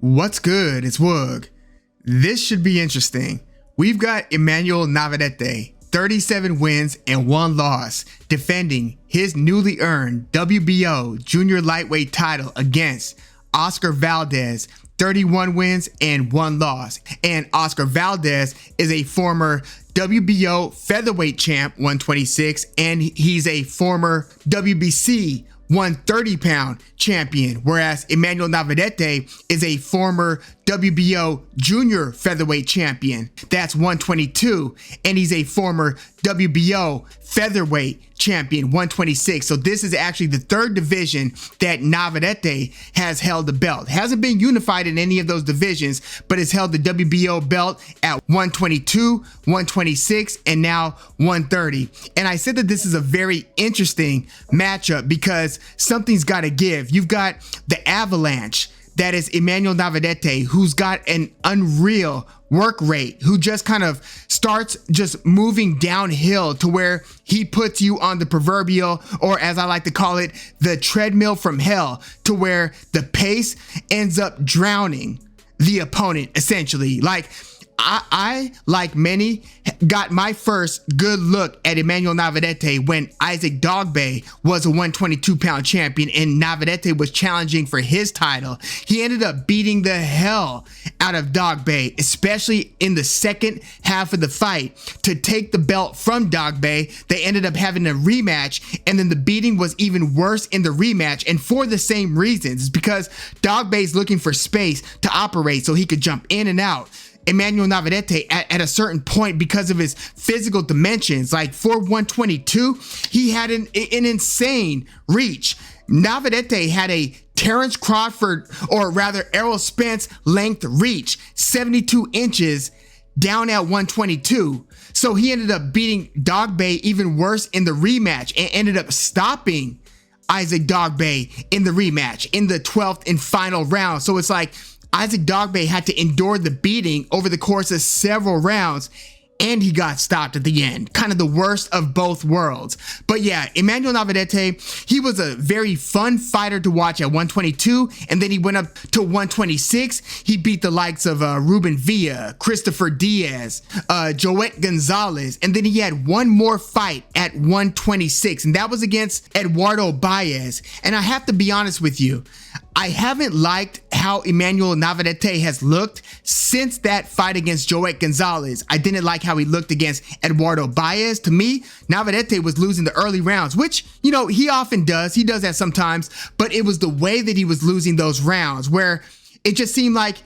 What's good? It's Woog. This should be interesting. We've got Emanuel Navarrete, 37 wins and 1 loss, defending his newly earned WBO junior lightweight title against Oscar Valdez, 31 wins and 1 loss. And Oscar Valdez is a former WBO featherweight champ, 126, and he's a former WBC 130-pound champion, whereas Emanuel Navarrete is a former WBO junior featherweight champion. That's 122, and he's a former WBO featherweight champion, 126. So this is actually the third division that Navarrete has held the belt. Hasn't been unified in any of those divisions, but has held the WBO belt at 122, 126, and now 130. And I said that this is a very interesting matchup because something's got to give. You've got the Avalanche, that is Emanuel Navarrete, who's got an unreal work rate, who just kind of starts just moving downhill to where he puts you on the proverbial, or as I like to call it, the treadmill from hell, to where the pace ends up drowning the opponent, essentially. Like, I, like many, got my first good look at Emanuel Navarrete when Isaac Dogboe was a 122-pound champion and Navarrete was challenging for his title. He ended up beating the hell out of Dogboe, especially in the second half of the fight, to take the belt from Dogboe. They ended up having a rematch, and then the beating was even worse in the rematch, and for the same reasons. It's because Dogboe's looking for space to operate so he could jump in and out. Emanuel Navarrete at a certain point, because of his physical dimensions, like for 122, he had an insane reach. Navarrete had a Terrence Crawford, or rather Errol Spence length reach, 72 inches down at 122. So he ended up beating Dogboe even worse in the rematch and ended up stopping Isaac Dogboe in the rematch in the 12th and final round. So it's like Isaac Dogboe had to endure the beating over the course of several rounds, and he got stopped at the end. Kind of the worst of both worlds. But yeah, Emanuel Navarrete, he was a very fun fighter to watch at 122, and then he went up to 126. He beat the likes of Ruben Villa, Christopher Diaz, Joet Gonzalez, and then he had one more fight at 126, and that was against Eduardo Baez. And I have to be honest with you, I haven't liked how Emanuel Navarrete has looked since that fight against Joet Gonzalez. I didn't like how he looked against Eduardo Baez. To me, Navarrete was losing the early rounds, which, you know, he often does. He does that sometimes, but it was the way that he was losing those rounds where it just seemed like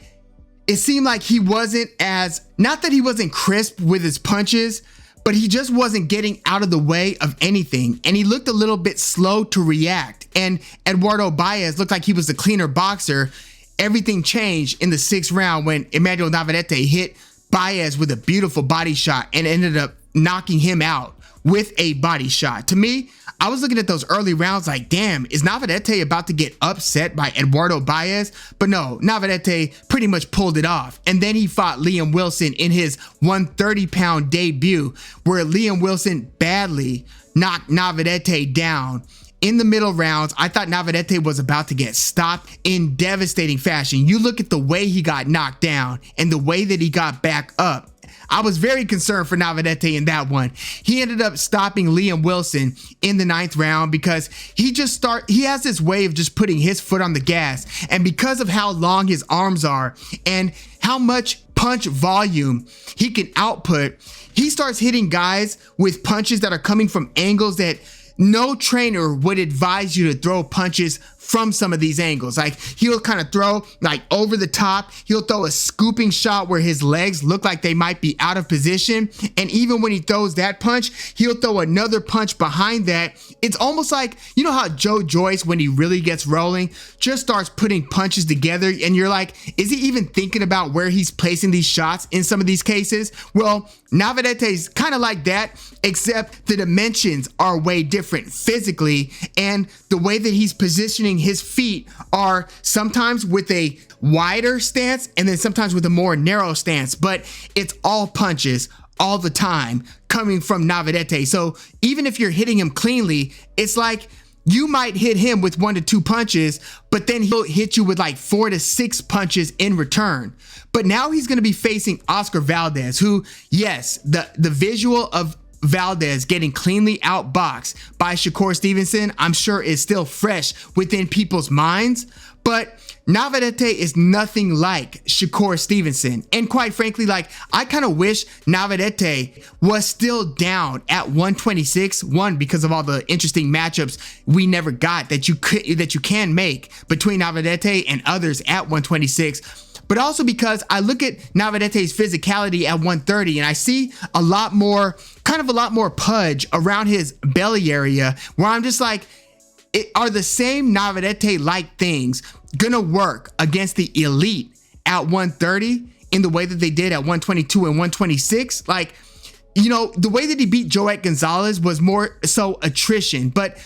he wasn't as, not that he wasn't crisp with his punches, but he just wasn't getting out of the way of anything. And he looked a little bit slow to react. And Eduardo Baez looked like he was the cleaner boxer. Everything changed in the 6th round when Emanuel Navarrete hit Baez with a beautiful body shot and ended up knocking him out with a body shot. To me, I was looking at those early rounds like, damn, is Navarrete about to get upset by Eduardo Baez? But no, Navarrete pretty much pulled it off. And then he fought Liam Wilson in his 130-pound debut, where Liam Wilson badly knocked Navarrete down. In the middle rounds, I thought Navarrete was about to get stopped in devastating fashion. You look at the way he got knocked down and the way that he got back up. I was very concerned for Navarrete in that one. He ended up stopping Liam Wilson in the 9th round because he has this way of just putting his foot on the gas. And because of how long his arms are and how much punch volume he can output, he starts hitting guys with punches that are coming from angles that no trainer would advise you to throw punches from some of these angles. Like, he'll kind of throw like over the top. He'll throw a scooping shot where his legs look like they might be out of position. And even when he throws that punch, he'll throw another punch behind that. It's almost like, you know how Joe Joyce, when he really gets rolling, just starts putting punches together, and you're like, is he even thinking about where he's placing these shots in some of these cases? Well, Navarrete's kind of like that, except the dimensions are way different physically, and the way that he's positioning his feet are sometimes with a wider stance and then sometimes with a more narrow stance, but it's all punches all the time coming from Navarrete. So even if you're hitting him cleanly, it's like you might hit him with 1 to 2 punches, but then he'll hit you with like 4 to 6 punches in return. But now he's going to be facing Oscar Valdez, who, yes, the visual of Valdez getting cleanly outboxed by Shakur Stevenson, I'm sure is still fresh within people's minds. But Navarrete is nothing like Shakur Stevenson. And quite frankly, like, I kind of wish Navarrete was still down at 126. One, because of all the interesting matchups we never got that you can make between Navarrete and others at 126. But also because I look at Navarrete's physicality at 130 and I see a lot more pudge around his belly area, where I'm just like, are the same Navarrete-like things gonna work against the elite at 130 in the way that they did at 122 and 126? Like, you know, the way that he beat Joet Gonzalez was more so attrition, but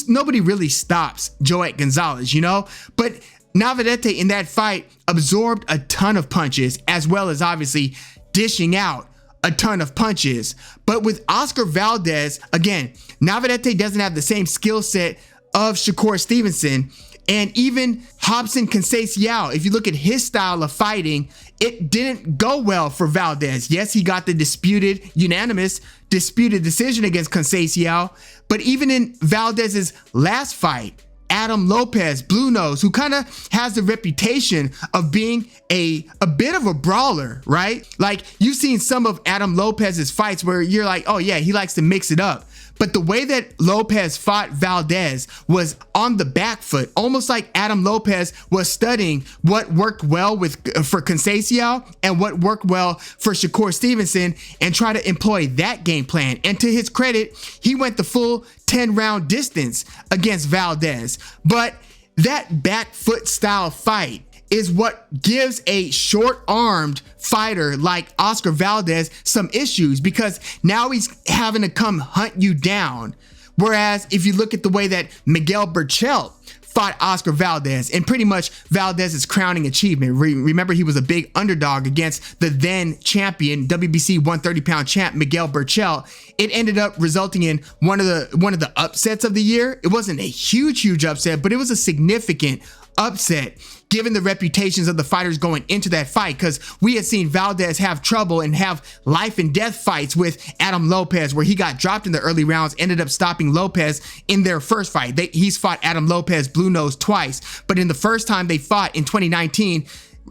nobody really stops Joet Gonzalez, you know? But Navarrete in that fight absorbed a ton of punches, as well as obviously dishing out a ton of punches. But with Oscar Valdez, again, Navarrete doesn't have the same skill set of Shakur Stevenson. And even Robson Conceição, if you look at his style of fighting, it didn't go well for Valdez. Yes, he got the unanimous disputed decision against Conceição, but even in Valdez's last fight, Adam Lopez, Blue Nose, who kind of has the reputation of being a bit of a brawler, right? Like, you've seen some of Adam Lopez's fights where you're like, oh yeah, he likes to mix it up. But the way that Lopez fought Valdez was on the back foot, almost like Adam Lopez was studying what worked well for Conceição and what worked well for Shakur Stevenson, and try to employ that game plan. And to his credit, he went the full 10-round distance against Valdez. But that back foot style fight is what gives a short-armed fighter like Oscar Valdez some issues, because now he's having to come hunt you down. Whereas if you look at the way that Miguel Berchelt fought Oscar Valdez, and pretty much Valdez's crowning achievement, remember he was a big underdog against the then champion WBC 130-pound champ Miguel Berchelt. It ended up resulting in one of the upsets of the year. It wasn't a huge upset, but it was a significant upset given the reputations of the fighters going into that fight, because we had seen Valdez have trouble and have life and death fights with Adam Lopez, where he got dropped in the early rounds, ended up stopping Lopez in their first fight. He's fought Adam Lopez, Blue Nose, twice, but in the first time they fought in 2019,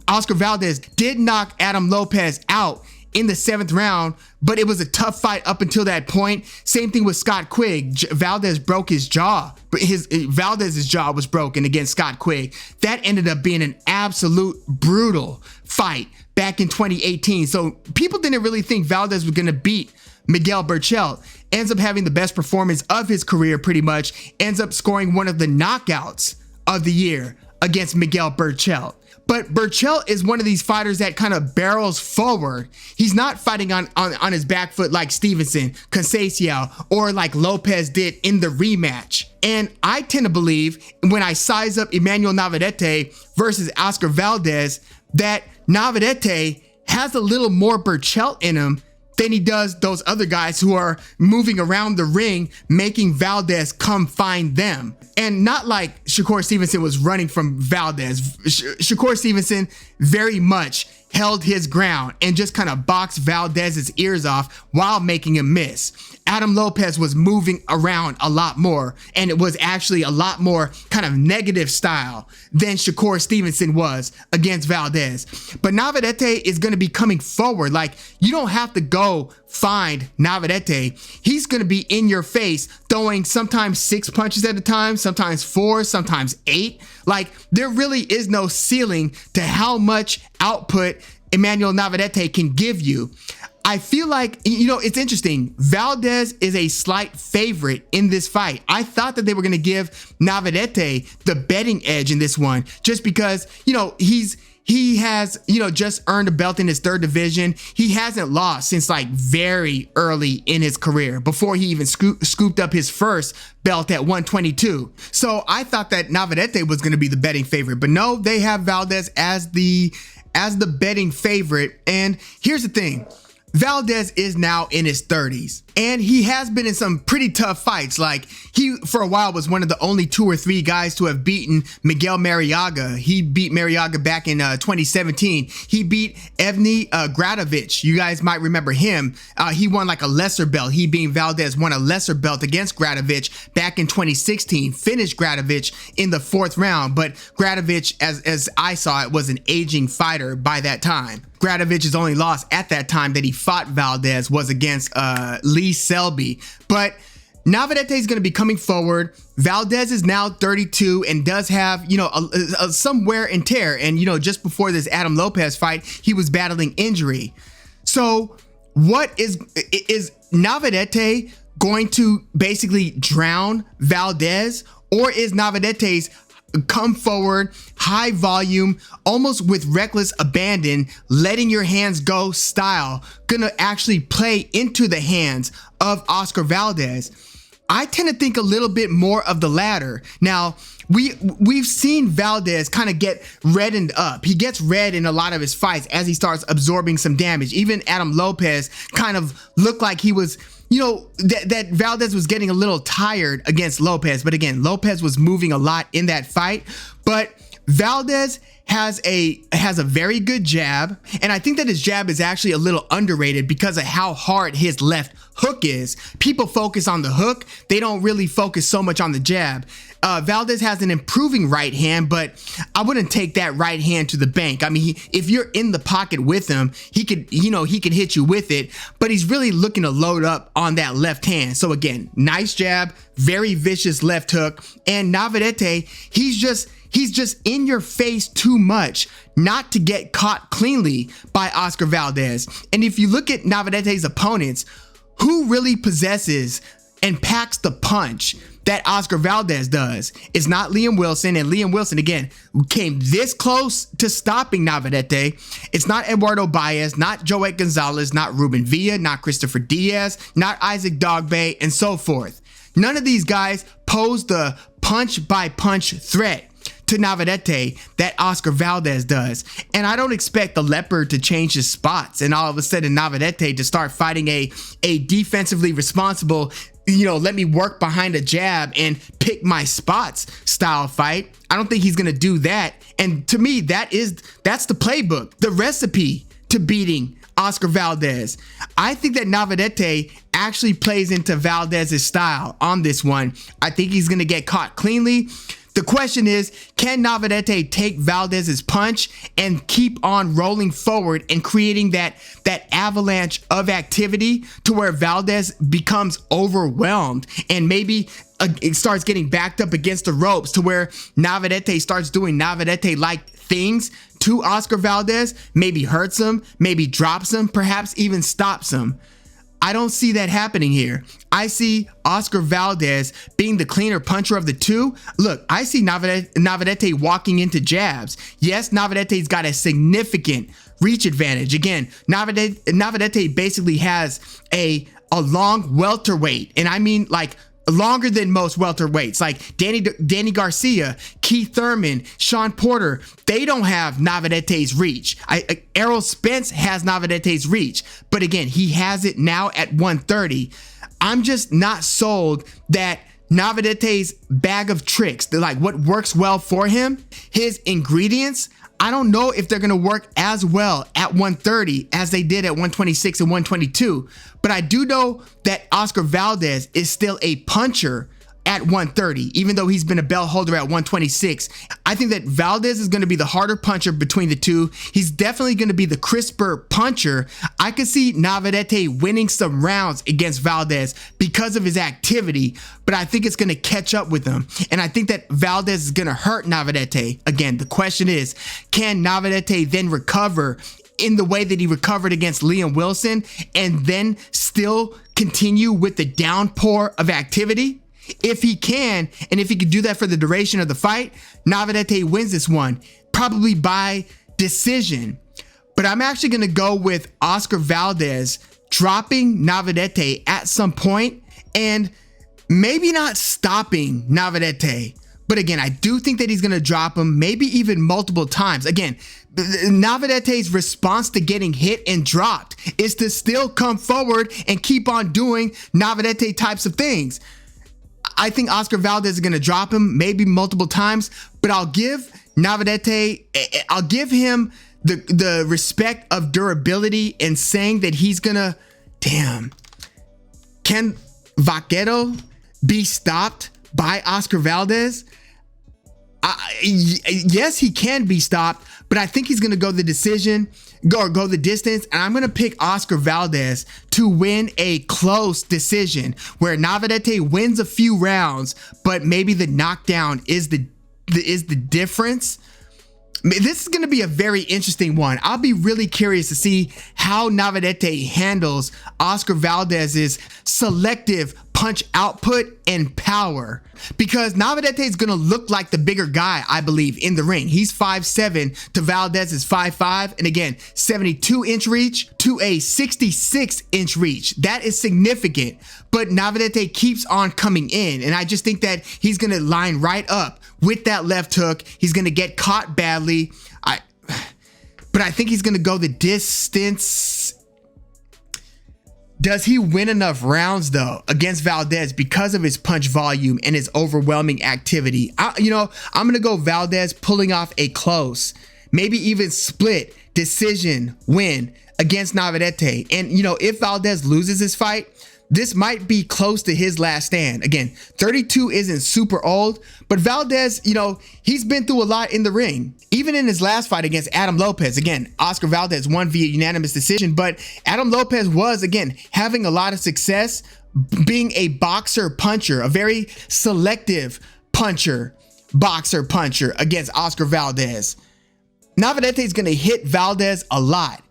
Oscar Valdez did knock Adam Lopez out in the 7th round, but it was a tough fight up until that point. Same thing with Scott Quigg. Valdez broke his jaw. Valdez's jaw was broken against Scott Quigg. That ended up being an absolute brutal fight back in 2018. So people didn't really think Valdez was going to beat Miguel Berchelt. Ends up having the best performance of his career pretty much. Ends up scoring one of the knockouts of the year against Miguel Berchelt. But Berchelt is one of these fighters that kind of barrels forward. He's not fighting on his back foot like Stevenson, Conceição, or like Lopez did in the rematch. And I tend to believe, when I size up Emanuel Navarrete versus Oscar Valdez, that Navarrete has a little more Berchelt in him than he does those other guys who are moving around the ring, making Valdez come find them. And not like Shakur Stevenson was running from Valdez. Shakur Stevenson very much held his ground and just kind of boxed Valdez's ears off while making him miss. Adam Lopez was moving around a lot more, and it was actually a lot more kind of negative style than Shakur Stevenson was against Valdez. But Navarrete is going to be coming forward. Like, you don't have to go find Navarrete. He's going to be in your face, throwing sometimes 6 punches at a time, sometimes 4, sometimes 8. Like, there really is no ceiling to how much output Emanuel Navarrete can give you. I feel like, you know, it's interesting. Valdez is a slight favorite in this fight. I thought that they were going to give Navarrete the betting edge in this one, just because, you know, he has, you know, just earned a belt in his 3rd division. He hasn't lost since like very early in his career, before he even scooped up his first belt at 122. So I thought that Navarrete was going to be the betting favorite, but no, they have Valdez as the betting favorite. And here's the thing. Valdez is now in his 30s, and he has been in some pretty tough fights. Like, he for a while was one of the only 2 or 3 guys to have beaten Miguel Mariaga. He beat Mariaga back in 2017. He beat Evgeny Gradovic. You guys might remember him. He won like a lesser belt. He being Valdez won a lesser belt against Gradovic back in 2016. Finished Gradovic in the 4th round, but Gradovic, as I saw it, was an aging fighter by that time. Gradovic's only loss at that time that he fought Valdez was against Lee Selby. But Navarrete is going to be coming forward. Valdez is now 32 and does have, some wear and tear. And, just before this Adam Lopez fight, he was battling injury. So what is Navarrete going to basically drown Valdez, or is Navarrete's come forward, high volume, almost with reckless abandon, letting your hands go style, gonna actually play into the hands of Oscar Valdez? I tend to think a little bit more of the latter. Now, we've seen Valdez kind of get reddened up. He gets red in a lot of his fights as he starts absorbing some damage. Even Adam Lopez kind of looked like he was, that Valdez was getting a little tired against Lopez. But again, Lopez was moving a lot in that fight. But Valdez has a very good jab, and I think that his jab is actually a little underrated because of how hard his left hook is. People focus on the hook, they don't really focus so much on the jab. Valdez has an improving right hand, but I wouldn't take that right hand to the bank. I mean, if you're in the pocket with him, he could hit you with it, but he's really looking to load up on that left hand. So again, nice jab, very vicious left hook, and Navarrete, he's just in your face too much not to get caught cleanly by Oscar Valdez. And if you look at Navarrete's opponents, who really possesses and packs the punch that Oscar Valdez does? It's not Liam Wilson, and Liam Wilson, again, came this close to stopping Navarrete. It's not Eduardo Baez, not Joet Gonzalez, not Ruben Villa, not Christopher Diaz, not Isaac Dogbe, and so forth. None of these guys pose the punch-by-punch threat to Navarrete that Oscar Valdez does. And I don't expect the leopard to change his spots and all of a sudden Navarrete to start fighting a defensively responsible, let me work behind a jab and pick my spots style fight. I don't think he's going to do that. And to me, that's the playbook, the recipe to beating Oscar Valdez. I think that Navarrete actually plays into Valdez's style on this one. I think he's going to get caught cleanly. The question is, can Navarrete take Valdez's punch and keep on rolling forward and creating that avalanche of activity to where Valdez becomes overwhelmed and maybe it starts getting backed up against the ropes to where Navarrete starts doing Navarrete-like things to Oscar Valdez, maybe hurts him, maybe drops him, perhaps even stops him. I don't see that happening here. I see Oscar Valdez being the cleaner puncher of the two. Look, I see Navarrete walking into jabs. Yes, Navarrete's got a significant reach advantage. Again, Navarrete basically has a long welterweight, and I mean like longer than most welterweights, like Danny Garcia, Keith Thurman, Sean Porter. They don't have Navarrete's reach. Errol Spence has Navarrete's reach, but again, he has it now at 130. I'm just not sold that Navarrete's bag of tricks, like what works well for him, his ingredients, I don't know if they're going to work as well at 130 as they did at 126 and 122, but I do know that Oscar Valdez is still a puncher at 130, even though he's been a belt holder at 126. I think that Valdez is going to be the harder puncher between the two. He's definitely going to be the crisper puncher. I could see Navarrete winning some rounds against Valdez because of his activity, but I think it's going to catch up with him. And I think that Valdez is going to hurt Navarrete. Again, the question is, can Navarrete then recover in the way that he recovered against Liam Wilson and then still continue with the downpour of activity? If he can, and if he can do that for the duration of the fight, Navarrete wins this one, probably by decision. But I'm actually going to go with Oscar Valdez dropping Navarrete at some point and maybe not stopping Navarrete, But again, I do think that he's going to drop him, maybe even multiple times. Again, Navarrete's response to getting hit and dropped is to still come forward and keep on doing Navarrete types of things. I think Oscar Valdez is going to drop him maybe multiple times, but I'll give Navarrete, I'll give him the respect of durability and saying that he's going to, can Vaquero be stopped by Oscar Valdez? Yes, he can be stopped, but I think he's going to go the distance, and I'm going to pick Oscar Valdez to win a close decision where Navarrete wins a few rounds, but maybe the knockdown is the difference. This is going to be a very interesting one. I'll be really curious to see how Navarrete handles Oscar Valdez's selective punch output and power, because Navarrete is going to look like the bigger guy, I believe, in the ring. He's 5'7" to Valdez's 5'5", and again, 72-inch reach to a 66-inch reach. That is significant, but Navarrete keeps on coming in, and I just think that he's going to line right up with that left hook. He's going to get caught badly, but I think he's going to go the distance. Does he win enough rounds though against Valdez because of his punch volume and his overwhelming activity? I'm going to go Valdez pulling off a close, maybe even split decision win against Navarrete. And if Valdez loses his fight, this might be close to his last stand. Again, 32 isn't super old, but Valdez, he's been through a lot in the ring. Even in his last fight against Adam Lopez, again, Oscar Valdez won via unanimous decision, but Adam Lopez was, again, having a lot of success being a boxer puncher, a very selective boxer puncher against Oscar Valdez. Navarrete is going to hit Valdez a lot.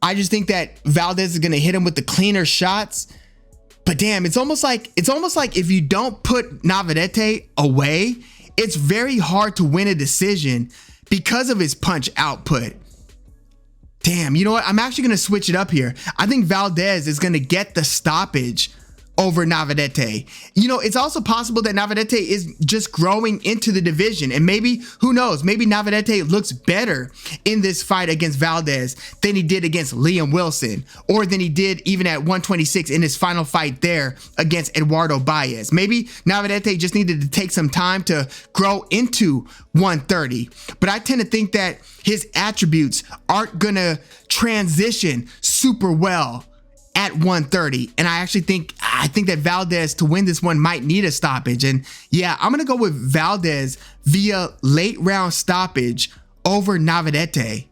I just think that Valdez is going to hit him with the cleaner shots. But damn, it's almost like if you don't put Navarrete away, it's very hard to win a decision because of his punch output. Damn, you know what? I'm actually going to switch it up here. I think Valdez is going to get the stoppage over Navarrete. It's also possible that Navarrete is just growing into the division, and maybe, who knows, maybe Navarrete looks better in this fight against Valdez than he did against Liam Wilson, or than he did even at 126 in his final fight there against Eduardo Baez. Maybe Navarrete just needed to take some time to grow into 130, but I tend to think that his attributes aren't gonna transition super well at 130, and I think that Valdez, to win this one, might need a stoppage. And yeah, I'm gonna go with Valdez via late round stoppage over Navarrete.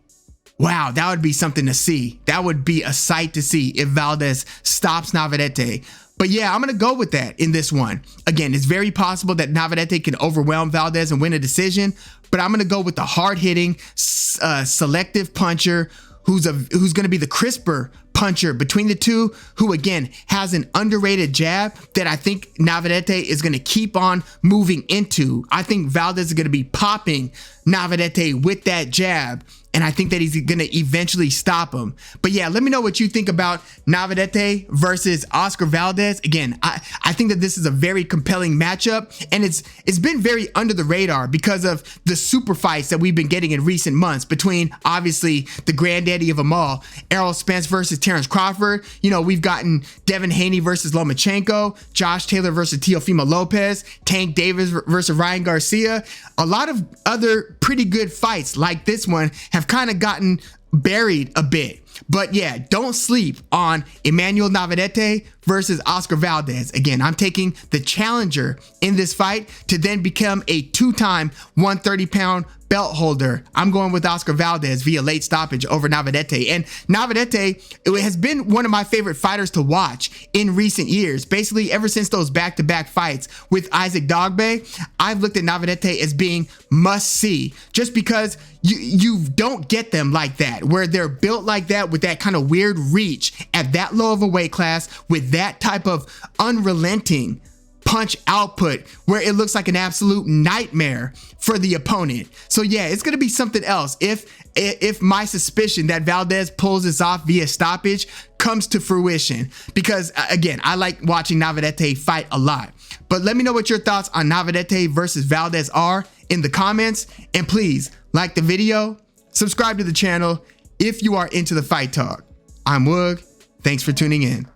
Wow, that would be something to see. That would be a sight to see if Valdez stops Navarrete. But yeah, I'm gonna go with that in this one. Again, it's very possible that Navarrete can overwhelm Valdez and win a decision, but I'm gonna go with the hard-hitting, selective puncher who's gonna be the crisper puncher between the two, who again has an underrated jab that I think Navarrete is going to keep on moving into. I think Valdez is going to be popping Navarrete with that jab, and I think that he's going to eventually stop him. But yeah, let me know what you think about Navarrete versus Oscar Valdez. Again, I think that this is a very compelling matchup, and it's been very under the radar because of the super fights that we've been getting in recent months between, obviously, the granddaddy of them all, Errol Spence versus Terrence Crawford. We've gotten Devin Haney versus Lomachenko, Josh Taylor versus Teofimo Lopez, Tank Davis versus Ryan Garcia. A lot of other pretty good fights like this one have kind of gotten buried a bit. But yeah, don't sleep on Emanuel Navarrete versus Oscar Valdez. Again, I'm taking the challenger in this fight to then become a two-time 130-pound belt holder. I'm going with Oscar Valdez via late stoppage over Navarrete. And Navarrete, it has been one of my favorite fighters to watch in recent years. Basically, ever since those back-to-back fights with Isaac Dogbe, I've looked at Navarrete as being must-see, just because you don't get them like that, where they're built like that with that kind of weird reach at that low of a weight class, with that type of unrelenting punch output where it looks like an absolute nightmare for the opponent. So yeah, it's gonna be something else if my suspicion that Valdez pulls this off via stoppage comes to fruition, because again, I like watching Navarrete fight a lot. But let me know what your thoughts on Navarrete versus Valdez are in the comments. And please like the video, subscribe to the channel if you are into the fight talk. I'm Woog. Thanks for tuning in.